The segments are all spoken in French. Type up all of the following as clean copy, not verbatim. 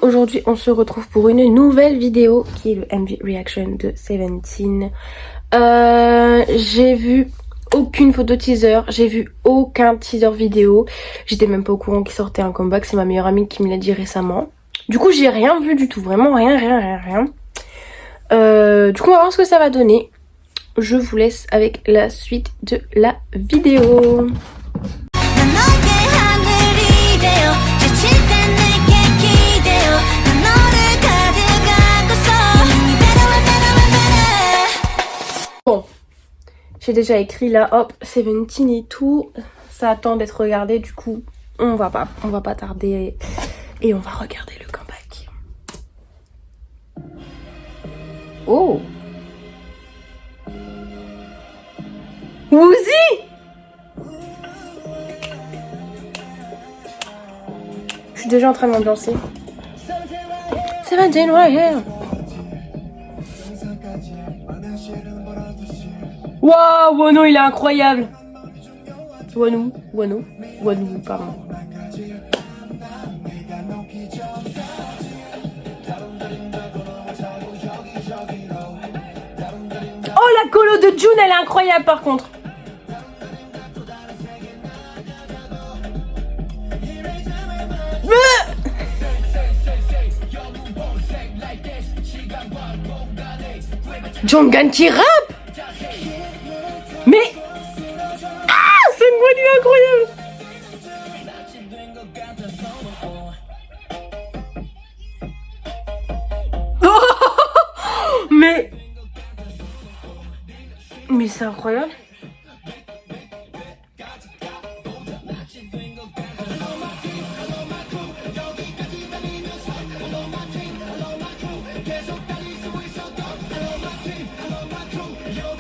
Aujourd'hui on se retrouve pour une nouvelle vidéo qui est le MV Reaction de Seventeen. J'ai vu aucune photo teaser, j'ai vu aucun teaser vidéo. J'étais même pas au courant qu'il sortait un comeback, c'est ma meilleure amie qui me l'a dit récemment. Du coup j'ai rien vu du tout, vraiment rien. Du coup on va voir ce que ça va donner. Je vous laisse avec la suite de la vidéo. Bon, j'ai déjà écrit là, hop, Seventeen et tout. Ça attend d'être regardé, du coup, on va pas tarder et on va regarder le comeback. Oh, Woozi! Je suis déjà en train de m'ambiancer. Seventeen right here. Waouh, Wano, il est incroyable. Wano, pardon. Oh, la colo de June, elle est incroyable par contre. Jonghan qui rappe. Mais c'est une voix incroyable. Mais c'est incroyable.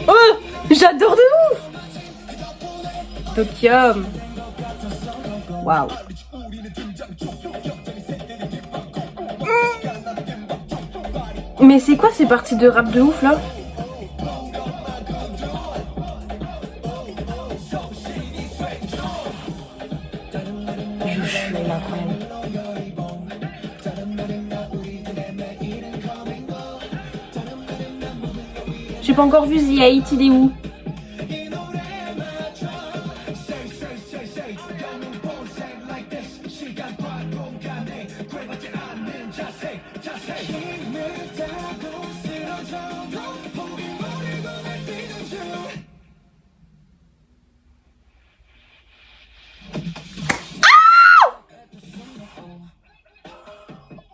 Oh, j'adore de ouf. Tokium. Waouh. Mais c'est quoi ces parties de rap de ouf là? Je suis incroyable. J'ai pas encore vu The 8, il est où?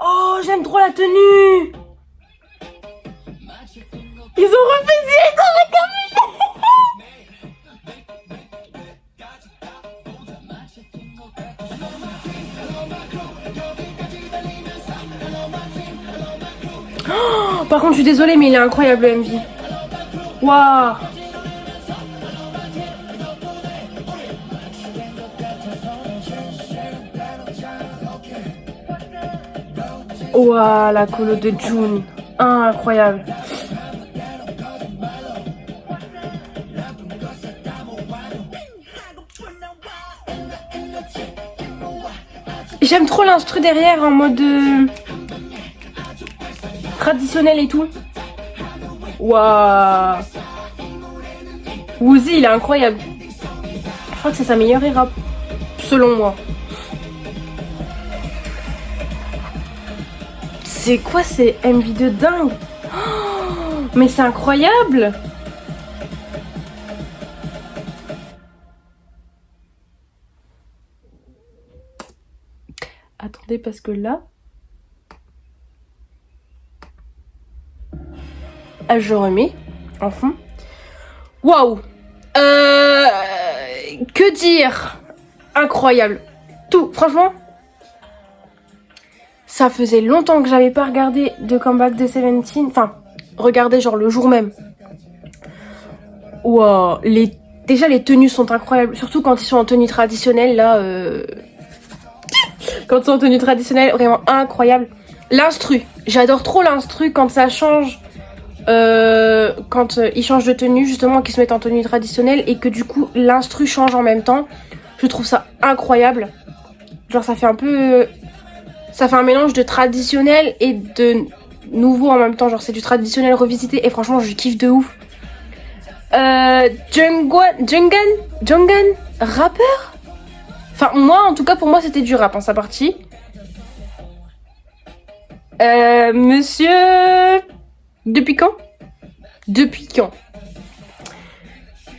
Oh, j'aime trop la tenue. Ils ont refait direct avec un oh, par contre, je suis désolée, mais il est incroyable le MV. Waouh. Waouh, la colo de June. Incroyable. J'aime trop l'instru derrière en mode traditionnel et tout. Waouh. Woozi, il est incroyable. Je crois que c'est sa meilleure rap, selon moi. C'est quoi ces MV de dingue? Oh, mais c'est incroyable. Attendez, parce que là... je remets en fond. Waouh. Que dire? Incroyable. Tout, franchement... Ça faisait longtemps que j'avais pas regardé de comeback de Seventeen. Enfin, regardé genre le jour même. Wow, déjà les tenues sont incroyables. Surtout quand ils sont en tenue traditionnelle, là. Quand ils sont en tenue traditionnelle, vraiment incroyable. L'instru, j'adore trop l'instru quand ça change. Quand ils changent de tenue, justement, qu'ils se mettent en tenue traditionnelle et que du coup l'instru change en même temps. Je trouve ça incroyable. Genre ça fait un peu Ça fait un mélange de traditionnel et de nouveau en même temps. Genre c'est du traditionnel revisité et franchement je kiffe de ouf. Jungan, rappeur. Enfin moi en tout cas pour moi c'était du rap sa partie. Monsieur... Depuis quand?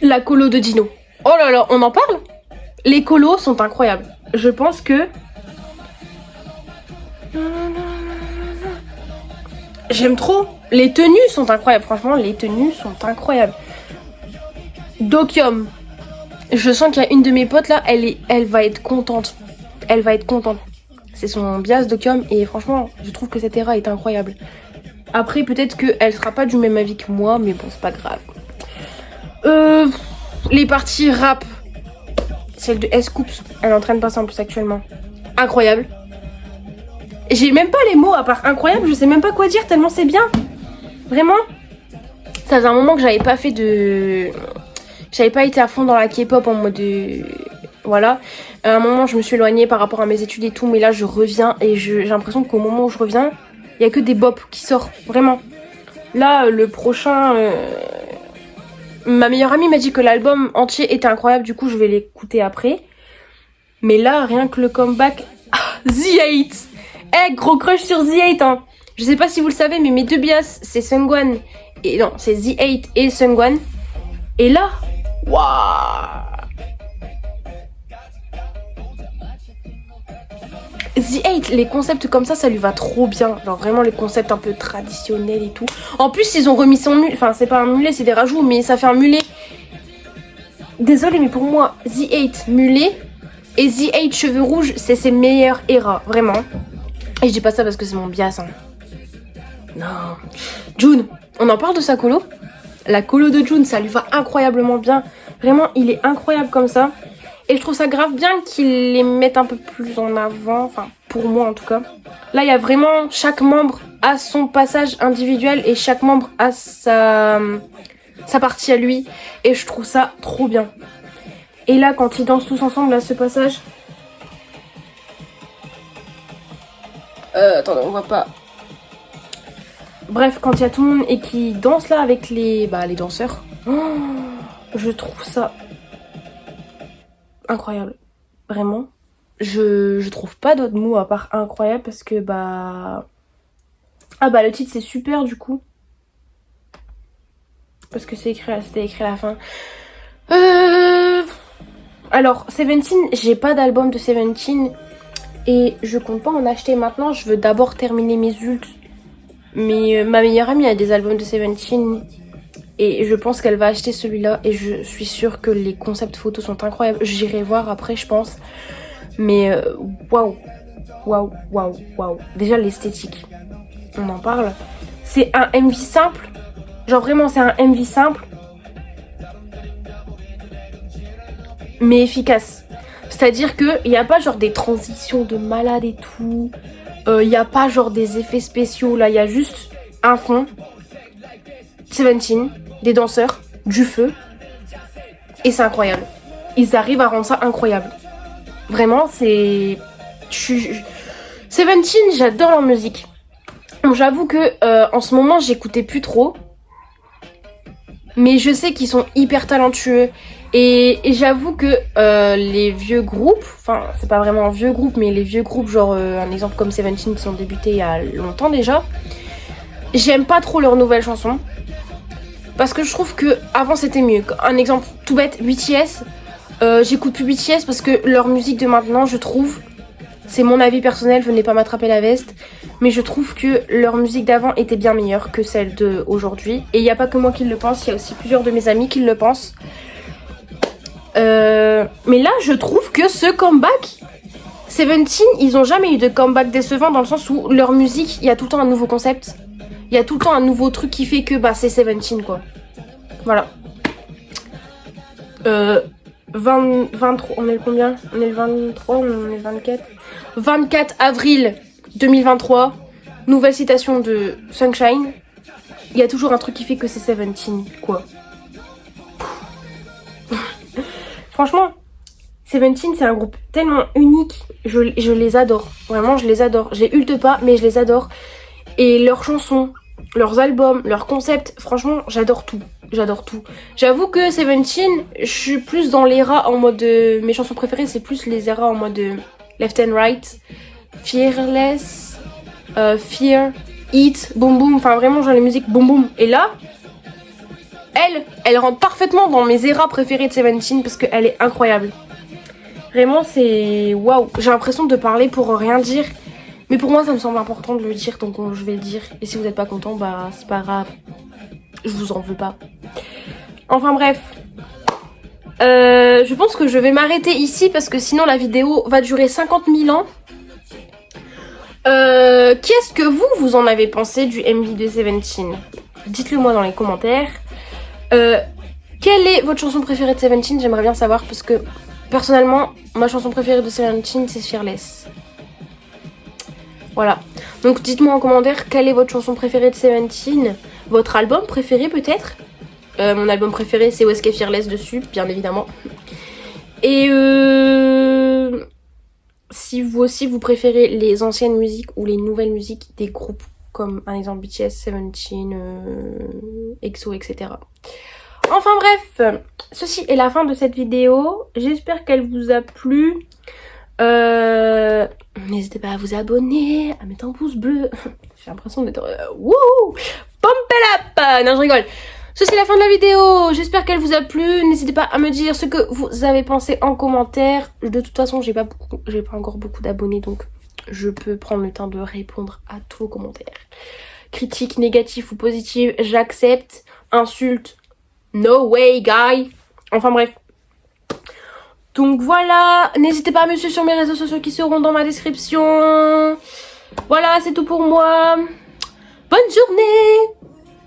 La colo de Dino. Oh là là, on en parle? Les colos sont incroyables. Je pense que... J'aime trop. Les tenues sont incroyables. Franchement, les tenues sont incroyables. Dokyom. Je sens qu'il y a une de mes potes là, elle va être contente. C'est son bias Dokyom et franchement, je trouve que cette era est incroyable. Après, peut-être qu'elle sera pas du même avis que moi, mais bon, c'est pas grave. Les parties rap. Celle de S-Coups, elle entraîne pas ça en plus actuellement. Incroyable. J'ai même pas les mots à part incroyable, je sais même pas quoi dire tellement c'est bien. Vraiment. Ça faisait un moment que j'avais pas fait de... J'avais pas été à fond dans la K-pop en mode... Voilà. À un moment, je me suis éloignée par rapport à mes études et tout, mais là, je reviens et j'ai l'impression qu'au moment où je reviens, il y a que des bops qui sortent, vraiment. Là, le prochain... Ma meilleure amie m'a dit que l'album entier était incroyable, du coup, je vais l'écouter après. Mais là, rien que le comeback... The8. Gros crush sur The8, hein. Je sais pas si vous le savez, mais mes deux bias, c'est Seungwan et... Non, c'est The8 et Seungwan. Et là... Waouh. The8, les concepts comme ça lui va trop bien. Genre vraiment les concepts un peu traditionnels et tout. En plus, ils ont remis son mulet. Enfin, c'est pas un mulet, c'est des rajouts, mais ça fait un mulet. Désolée, mais pour moi, The8 mulet et The8 cheveux rouges, c'est ses meilleures eras, vraiment. Et je dis pas ça parce que c'est mon bias. Hein. Non. June, on en parle de sa colo? La colo de June, ça lui va incroyablement bien. Vraiment, il est incroyable comme ça. Et je trouve ça grave bien qu'ils les mettent un peu plus en avant. Enfin, pour moi en tout cas. Là, il y a vraiment chaque membre a son passage individuel et chaque membre a sa partie à lui. Et je trouve ça trop bien. Et là, quand ils dansent tous ensemble, là, ce passage... attendez, on voit pas. Bref, quand il y a tout le monde et qui danse là avec les danseurs, je trouve ça incroyable. Vraiment. Je trouve pas d'autres mots à part incroyable parce que le titre c'est super du coup. Parce que c'était écrit à la fin. Alors, Seventeen, j'ai pas d'album de Seventeen et je compte pas en acheter maintenant. Je veux d'abord terminer mes ults. Mais ma meilleure amie a des albums de Seventeen et je pense qu'elle va acheter celui-là et je suis sûre que les concepts photos sont incroyables. J'irai voir après, je pense. Mais waouh. Déjà l'esthétique, on en parle. C'est un MV simple. Genre vraiment, c'est un MV simple. Mais efficace. C'est-à-dire qu'il n'y a pas genre des transitions de malade et tout. Il n'y a pas genre des effets spéciaux. Là, il y a juste un fond. Seventeen, des danseurs, du feu. Et c'est incroyable. Ils arrivent à rendre ça incroyable. Vraiment, c'est... Seventeen, j'adore leur musique. Bon, j'avoue que en ce moment, j'écoutais plus trop. Mais je sais qu'ils sont hyper talentueux. Et j'avoue que les vieux groupes, enfin c'est pas vraiment un vieux groupe, mais les vieux groupes genre un exemple comme Seventeen qui sont débutés il y a longtemps déjà, j'aime pas trop leurs nouvelles chansons. Parce que je trouve que avant c'était mieux. Un exemple tout bête, BTS, j'écoute plus BTS parce que leur musique de maintenant je trouve, c'est mon avis personnel, venez pas m'attraper la veste, mais je trouve que leur musique d'avant était bien meilleure que celle d'aujourd'hui. Et il n'y a pas que moi qui le pense, il y a aussi plusieurs de mes amis qui le pensent. Mais là je trouve que ce comeback Seventeen, ils ont jamais eu de comeback décevant dans le sens où leur musique, il y a tout le temps un nouveau concept, il y a tout le temps un nouveau truc qui fait que c'est Seventeen quoi. Voilà. 23, on est le combien? On est le 23 ou on est le 24? 24 avril 2023, nouvelle citation de Sunshine. Il y a toujours un truc qui fait que c'est Seventeen quoi. Franchement, Seventeen, c'est un groupe tellement unique. Je les adore. Vraiment, je les adore. Je les hulte pas, mais je les adore. Et leurs chansons, leurs albums, leurs concepts, franchement, j'adore tout. J'adore tout. J'avoue que Seventeen, je suis plus dans l'era en mode... mes chansons préférées, c'est plus les eras en mode Left and Right, Fearless, Fear, Eat, Boom Boom. Enfin, vraiment, genre les musiques Boom Boom. Et là, elle rentre parfaitement dans mes eras préférées de Seventeen parce qu'elle est incroyable. Vraiment, c'est... Waouh. J'ai l'impression de parler pour rien dire. Mais pour moi, ça me semble important de le dire, donc je vais le dire. Et si vous n'êtes pas content, bah c'est pas grave. Je vous en veux pas. Enfin bref. Je pense que je vais m'arrêter ici parce que sinon la vidéo va durer 50 000 ans. Qu'est-ce que vous en avez pensé du MV de Seventeen? Dites-le moi dans les commentaires. Quelle est votre chanson préférée de Seventeen? J'aimerais bien savoir parce que personnellement, ma chanson préférée de Seventeen, c'est Fearless. Voilà. Donc dites-moi en commentaire quelle est votre chanson préférée de Seventeen. Votre album préféré peut-être. Mon album préféré c'est OSK Fearless dessus, bien évidemment. Et si vous aussi vous préférez les anciennes musiques ou les nouvelles musiques des groupes comme un exemple BTS, Seventeen, EXO, etc. Enfin bref, ceci est la fin de cette vidéo. J'espère qu'elle vous a plu. N'hésitez pas à vous abonner, à mettre un pouce bleu. J'ai l'impression d'être... wouhou, pump it up. Non, je rigole. Ceci est la fin de la vidéo. J'espère qu'elle vous a plu. N'hésitez pas à me dire ce que vous avez pensé en commentaire. De toute façon, j'ai pas encore beaucoup d'abonnés, donc je peux prendre le temps de répondre à tous vos commentaires. Critiques négatives ou positives, j'accepte. Insultes, no way, guy. Enfin bref. Donc voilà, n'hésitez pas à me suivre sur mes réseaux sociaux qui seront dans ma description. Voilà, c'est tout pour moi. Bonne journée!